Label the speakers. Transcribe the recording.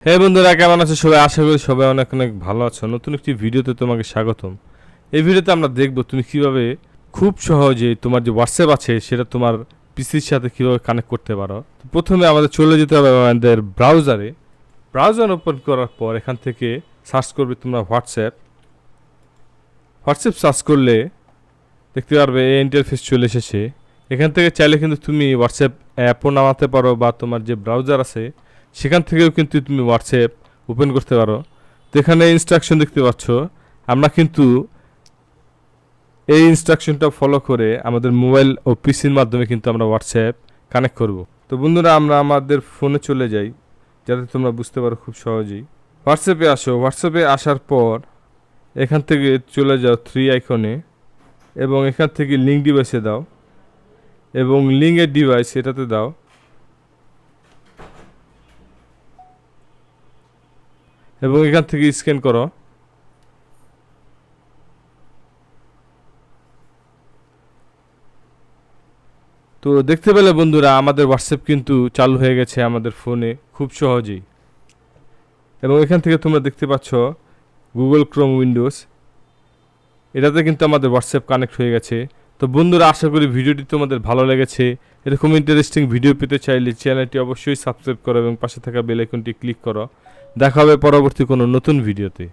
Speaker 1: হে বন্ধুরা, কেমন আছো সবাই? আশা করি সবাই অনেক অনেক ভালো আছো। নতুন একটি ভিডিওতে তোমাকে স্বাগতম। এই ভিডিওতে আমরা দেখব তুমি কিভাবে খুব সহজে তোমার যে হোয়াটসঅ্যাপ আছে সেটা তোমার পিসির সাথে কিভাবে কানেক্ট করতে পারো। তো প্রথমে আমাদের চলে যেতে হবে আমাদের ব্রাউজারে। ব্রাউজার ওপেন করার পর এখান থেকে সার্চ করবে তোমরা হোয়াটসঅ্যাপ সার্চ করলে দেখতে পারবে এই ইন্টারফেস চলে এসেছে। এখান থেকে চাইলে কিন্তু তুমি হোয়াটসঅ্যাপ অ্যাপও নামাতে পারো বা তোমার যে ব্রাউজার আছে সেখান থেকেও কিন্তু তুমি হোয়াটসঅ্যাপ ওপেন করতে পারো। তো এখানে ইনস্ট্রাকশন দেখতে পাচ্ছ, আমরা কিন্তু এই ইনস্ট্রাকশনটা ফলো করে আমাদের মোবাইল ও পিসির মাধ্যমে কিন্তু আমরা হোয়াটসঅ্যাপ কানেক্ট করব। তো বন্ধুরা, আমরা আমাদের ফোনে চলে যাই যাতে তোমরা বুঝতে পারো খুব সহজেই। হোয়াটসঅ্যাপে আসো। হোয়াটসঅ্যাপে আসার পর এখান থেকে চলে যাও থ্রি আইকনে এবং এখান থেকে লিঙ্ক ডিভাইসে দাও এবং লিঙ্কের ডিভাইস এটাতে দাও এবং এখান থেকে স্ক্যান করো। তো দেখতে পেলে বন্ধুরা, আমাদের হোয়াটসঅ্যাপ কিন্তু চালু হয়ে গেছে আমাদের ফোনে খুব সহজেই। এবং এখান থেকে তোমরা দেখতে পাচ্ছ গুগল ক্রোম উইন্ডোজ, এটাতে কিন্তু আমাদের হোয়াটসঅ্যাপ কানেক্ট হয়ে গেছে। তো বন্ধুরা, আশা করি ভিডিওটি তোমাদের ভালো লেগেছে। এরকম ইন্টারেস্টিং ভিডিও পেতে চাইলে চ্যানেলটি অবশ্যই সাবস্ক্রাইব করো এবং পাশে থাকা বেল আইকনটি ক্লিক করো। দেখা হবে পরবর্তী কোনো নতুন ভিডিওতে।